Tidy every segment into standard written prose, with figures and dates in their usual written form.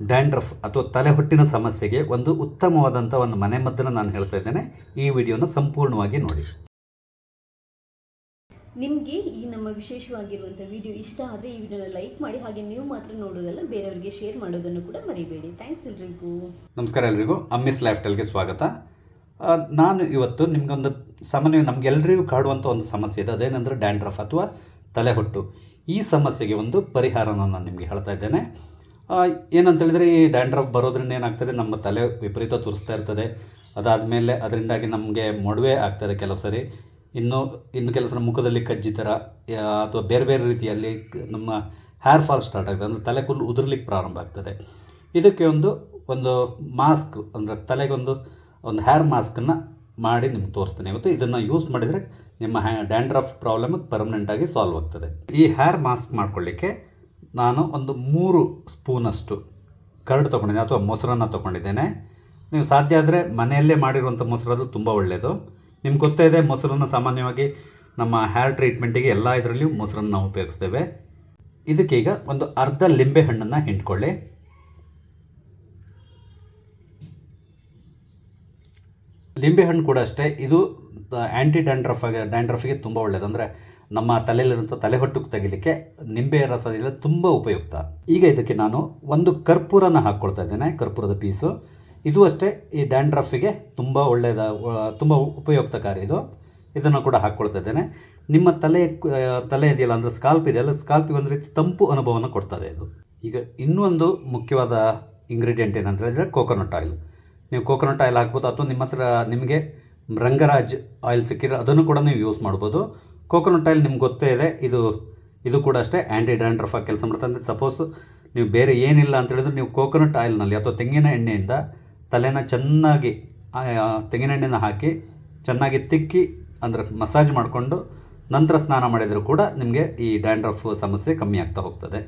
Dandruff ಅಥವಾ ತಲೆಹೊಟ್ಟಿನ ಸಮಸ್ಯೆಗೆ ಒಂದು ಉತ್ತಮವಾದಂಥ ಒಂದು ಮನೆಮದ್ದನ್ನು ನಾನು ಹೇಳ್ತಾ ಇದ್ದೇನೆ. ಈ ವಿಡಿಯೋನ ಸಂಪೂರ್ಣವಾಗಿ ನೋಡಿ. ನಿಮಗೆ ಈ ನಮ್ಮ ವಿಶೇಷವಾಗಿರುವಂಥ ವಿಡಿಯೋ ಇಷ್ಟ ಆದರೆ ಈ ವಿಡಿಯೋನ ಲೈಕ್ ಮಾಡಿ, ಹಾಗೆ ನೀವು ಮಾತ್ರ ನೋಡೋದಲ್ಲ ಬೇರೆಯವರಿಗೆ ಶೇರ್ ಮಾಡೋದನ್ನು ಕೂಡ ಮರಿಬೇಡಿ. ಥ್ಯಾಂಕ್ಸ್ ಎಲ್ರಿಗೂ. ನಮಸ್ಕಾರ ಎಲ್ರಿಗೂ, ಅಮ್ಮಿಸ್ ಲೈಫ್ ಸ್ಟೈಲ್ಗೆ ಸ್ವಾಗತ. ನಾನು ಇವತ್ತು ನಿಮಗೊಂದು ಸಾಮಾನ್ಯವಾಗಿ ನಮಗೆಲ್ಲರಿಗೂ ಕಾಡುವಂಥ ಒಂದು ಸಮಸ್ಯೆ ಇದೆ. ಅದೇನೆಂದರೆ ಡ್ಯಾಂಡ್ರಫ್ ಅಥವಾ ತಲೆಹೊಟ್ಟು. ಈ ಸಮಸ್ಯೆಗೆ ಒಂದು ಪರಿಹಾರನ ನಾನು ನಿಮಗೆ ಹೇಳ್ತಾ ಇದ್ದೇನೆ. ಏನಂತ ಹೇಳಿದರೆ, ಈ ಡ್ಯಾಂಡ್ರಫ್ ಬರೋದ್ರಿಂದ ಏನಾಗ್ತದೆ, ನಮ್ಮ ತಲೆ ವಿಪರೀತ ತುರಿಸ್ತಾ ಇರ್ತದೆ. ಅದಾದಮೇಲೆ ಅದರಿಂದಾಗಿ ನಮಗೆ ಮೊಡವೆ ಆಗ್ತದೆ ಕೆಲವು ಸರಿ. ಇನ್ನು ಕೆಲವು ಸಲ ಮುಖದಲ್ಲಿ ಕಜ್ಜಿ ಥರ ಅಥವಾ ಬೇರೆ ಬೇರೆ ರೀತಿಯಲ್ಲಿ ನಮ್ಮ ಹೇರ್ ಫಾಲ್ ಸ್ಟಾರ್ಟ್ ಆಗ್ತದೆ, ಅಂದರೆ ತಲೆ ಕೂದಲು ಉದುರ್ಲಿಕ್ಕೆ ಪ್ರಾರಂಭ ಆಗ್ತದೆ. ಇದಕ್ಕೆ ಒಂದು ಮಾಸ್ಕ್, ಅಂದರೆ ತಲೆಗೆ ಒಂದು ಹೇರ್ ಮಾಸ್ಕನ್ನು ಮಾಡಿ ನಿಮ್ಗೆ ತೋರಿಸ್ತೇನೆ ಇವತ್ತು. ಇದನ್ನು ಯೂಸ್ ಮಾಡಿದರೆ ನಿಮ್ಮ ಡ್ಯಾಂಡ್ರಫ್ ಪ್ರಾಬ್ಲಮ್ ಪರ್ಮನೆಂಟಾಗಿ ಸಾಲ್ವ್ ಆಗ್ತದೆ. ಈ ಹೇರ್ ಮಾಸ್ಕ್ ಮಾಡ್ಕೊಳ್ಳಿಕ್ಕೆ ನಾನು ಒಂದು 3 ಸ್ಪೂನಷ್ಟು ಕರ್ಡ್ ತೊಗೊಂಡಿದ್ದೇನೆ ಅಥವಾ ಮೊಸರನ್ನು ತೊಗೊಂಡಿದ್ದೇನೆ. ನೀವು ಸಾಧ್ಯ ಆದರೆ ಮನೆಯಲ್ಲೇ ಮಾಡಿರುವಂಥ ಮೊಸರು ತುಂಬ ಒಳ್ಳೆಯದು. ನಿಮ್ಗೆ ಗೊತ್ತೇ ಇದೆ, ಮೊಸರನ್ನು ಸಾಮಾನ್ಯವಾಗಿ ನಮ್ಮ ಹೇರ್ ಟ್ರೀಟ್ಮೆಂಟಿಗೆ ಎಲ್ಲ ಇದರಲ್ಲಿಯೂ ಮೊಸರನ್ನು ನಾವು ಉಪಯೋಗಿಸ್ತೇವೆ. ಇದಕ್ಕೀಗ ಒಂದು ಅರ್ಧ ಲಿಂಬೆ ಹಣ್ಣನ್ನು ಹಿಂಡ್ಕೊಳ್ಳಿ. ಲಿಂಬೆಹಣ್ಣು ಕೂಡ ಅಷ್ಟೇ, ಇದು ಆ್ಯಂಟಿ ಡ್ಯಾಂಡ್ರಫಿಗೆ ತುಂಬ ಒಳ್ಳೆಯದು. ಅಂದರೆ ನಮ್ಮ ತಲೆಯಲ್ಲಿರುವಂಥ ತಲೆಹೊಟ್ಟಿಗೆ ತೆಗಿಲಿಕ್ಕೆ ನಿಂಬೆ ರಸದಿಂದ ತುಂಬ ಉಪಯುಕ್ತ. ಈಗ ಇದಕ್ಕೆ ನಾನು ಒಂದು ಕರ್ಪೂರನ ಹಾಕ್ಕೊಳ್ತಾ ಇದ್ದೇನೆ, ಕರ್ಪೂರದ ಪೀಸು. ಇದು ಅಷ್ಟೇ ಈ ಡ್ಯಾಂಡ್ರಫಿಗೆ ತುಂಬ ತುಂಬ ಉಪಯುಕ್ತಕಾರಿ ಇದು. ಇದನ್ನು ಕೂಡ ಹಾಕ್ಕೊಳ್ತಾ ಇದ್ದೇನೆ. ನಿಮ್ಮ ತಲೆ ಇದೆಯಲ್ಲ, ಅಂದರೆ ಸ್ಕಾಲ್ಪ್ ಇದೆಯಲ್ಲ, ಸ್ಕಾಲ್ಪಿಗೆ ಒಂದು ರೀತಿ ತಂಪು ಅನುಭವನ ಕೊಡ್ತದೆ ಇದು. ಈಗ ಇನ್ನೊಂದು ಮುಖ್ಯವಾದ ಇಂಗ್ರೀಡಿಯೆಂಟ್ ಏನಂತ ಹೇಳಿದರೆ ಕೋಕೋನಟ್ ಆಯಿಲ್. ನೀವು ಕೋಕೋನಟ್ ಆಯಿಲ್ ಹಾಕ್ಬೋದು, ಅಥವಾ ನಿಮ್ಮ ಹತ್ರ ನಿಮಗೆ ರಂಗರಾಜ್ ಆಯಿಲ್ ಸಿಕ್ಕಿದ್ರೆ ಅದನ್ನು ಕೂಡ ನೀವು ಯೂಸ್ ಮಾಡ್ಬೋದು. ಕೋಕೋನಟ್ ಆಯಿಲ್ ನಿಮ್ಗೆ ಗೊತ್ತೇ ಇದೆ, ಇದು ಕೂಡ ಅಷ್ಟೇ ಆ್ಯಂಟಿ ಡ್ಯಾಂಡ್ರಫ್ ಆಗಿ ಕೆಲಸ ಮಾಡ್ತದೆ. ಅಂದರೆ ಸಪೋಸ್ ನೀವು ಬೇರೆ ಏನಿಲ್ಲ ಅಂತ ಹೇಳಿದ್ರೆ, ನೀವು ಕೋಕೋನಟ್ ಆಯಿಲ್ನಲ್ಲಿ ಅಥವಾ ತೆಂಗಿನ ಎಣ್ಣೆಯಿಂದ ತಲೆನ ಚೆನ್ನಾಗಿ ತೆಂಗಿನ ಎಣ್ಣೆನ ಹಾಕಿ ಚೆನ್ನಾಗಿ ತಿಕ್ಕಿ, ಅಂದರೆ ಮಸಾಜ್ ಮಾಡಿಕೊಂಡು ನಂತರ ಸ್ನಾನ ಮಾಡಿದರೂ ಕೂಡ ನಿಮಗೆ ಈ ಡ್ಯಾಂಡ್ರಫ್ ಸಮಸ್ಯೆ ಕಮ್ಮಿ ಆಗ್ತಾ ಹೋಗ್ತದೆ.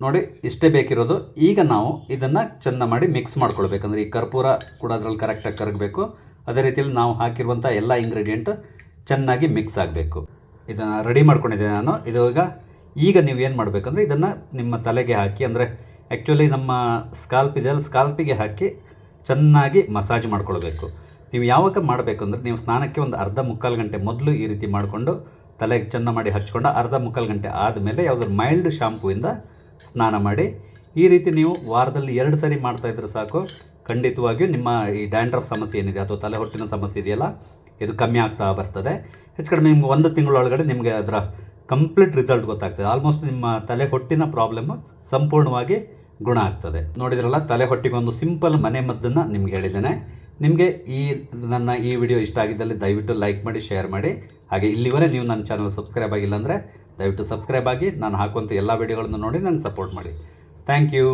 ನೋಡಿ, ಇಷ್ಟೇ ಬೇಕಿರೋದು. ಈಗ ನಾವು ಇದನ್ನು ಚೆನ್ನಾಗಿ ಮಾಡಿ ಮಿಕ್ಸ್ ಮಾಡ್ಕೊಳ್ಬೇಕಂದ್ರೆ ಈ ಕರ್ಪೂರ ಕೂಡ ಅದರಲ್ಲಿ ಕರೆಕ್ಟಾಗಿ ಕರಗಬೇಕು. ಅದೇ ರೀತಿಯಲ್ಲಿ ನಾವು ಹಾಕಿರುವಂಥ ಎಲ್ಲ ಇಂಗ್ರೀಡಿಯೆಂಟ್ ಚೆನ್ನಾಗಿ ಮಿಕ್ಸ್ ಆಗಬೇಕು. ಇದನ್ನು ರೆಡಿ ಮಾಡ್ಕೊಂಡಿದ್ದೇನೆ ನಾನು. ಈಗ ನೀವು ಏನು ಮಾಡಬೇಕಂದ್ರೆ, ಇದನ್ನು ನಿಮ್ಮ ತಲೆಗೆ ಹಾಕಿ, ಅಂದರೆ ಆ್ಯಕ್ಚುಲಿ ನಮ್ಮ ಸ್ಕಾಲ್ಪ್ ಇದೆಯಲ್ಲ, ಸ್ಕಾಲ್ಪಿಗೆ ಹಾಕಿ ಚೆನ್ನಾಗಿ ಮಸಾಜ್ ಮಾಡ್ಕೊಳ್ಬೇಕು. ನೀವು ಯಾವಾಗ ಮಾಡಬೇಕು ಅಂದರೆ, ನೀವು ಸ್ನಾನಕ್ಕೆ ಒಂದು ಅರ್ಧ ಮುಕ್ಕಾಲು ಗಂಟೆ ಮೊದಲು ಈ ರೀತಿ ಮಾಡಿಕೊಂಡು ತಲೆಗೆ ಚೆನ್ನಾಗಿ ಮಾಡಿ ಹಚ್ಕೊಂಡು ಅರ್ಧ ಮುಕ್ಕಾಲು ಗಂಟೆ ಆದಮೇಲೆ ಯಾವುದಾದ್ರು ಮೈಲ್ಡ್ ಶಾಂಪೂಯಿಂದ ಸ್ನಾನ ಮಾಡಿ. ಈ ರೀತಿ ನೀವು ವಾರದಲ್ಲಿ 2 ಸರಿ ಮಾಡ್ತಾಯಿದ್ರೆ ಸಾಕು. ಖಂಡಿತವಾಗಿಯೂ ನಿಮ್ಮ ಈ ಡ್ಯಾಂಡ್ರಫ್ ಸಮಸ್ಯೆ ಏನಿದೆ ಅಥವಾ ತಲೆಹೊಟ್ಟಿನ ಸಮಸ್ಯೆ ಇದೆಯಲ್ಲ, ಇದು ಕಮ್ಮಿ ಆಗ್ತಾ ಬರ್ತದೆ. ಹೆಚ್ಚು ಕಡಿಮೆ ನಿಮ್ಗೆ 1 ತಿಂಗಳೊಳಗಡೆ ನಿಮಗೆ ಅದರ ಕಂಪ್ಲೀಟ್ ರಿಸಲ್ಟ್ ಗೊತ್ತಾಗ್ತದೆ. ಆಲ್ಮೋಸ್ಟ್ ನಿಮ್ಮ ತಲೆಹೊಟ್ಟಿನ ಪ್ರಾಬ್ಲಮ್ ಸಂಪೂರ್ಣವಾಗಿ ಗುಣ ಆಗ್ತದೆ. ನೋಡಿದ್ರಲ್ಲ, ತಲೆಹೊಟ್ಟಿಗೆ ಒಂದು ಸಿಂಪಲ್ ಮನೆ ಮದ್ದನ್ನು ನಿಮ್ಗೆ ಹೇಳಿದ್ದೇನೆ. ನಿಮಗೆ ನನ್ನ ಈ ವಿಡಿಯೋ ಇಷ್ಟ ಆಗಿದ್ದಲ್ಲಿ ದಯವಿಟ್ಟು ಲೈಕ್ ಮಾಡಿ, ಶೇರ್ ಮಾಡಿ. ಹಾಗೆ ಇಲ್ಲಿವರೆ ನೀವು ನನ್ನ ಚಾನಲ್ ಸಬ್ಸ್ಕ್ರೈಬ್ ಆಗಿಲ್ಲ ಅಂದರೆ ದಯವಿಟ್ಟು ಸಬ್ಸ್ಕ್ರೈಬ್ ಆಗಿ, ನಾನು ಹಾಕುವಂಥ ಎಲ್ಲ ವಿಡಿಯೋಗಳನ್ನು ನೋಡಿ ನನಗೆ ಸಪೋರ್ಟ್ ಮಾಡಿ. Thank you.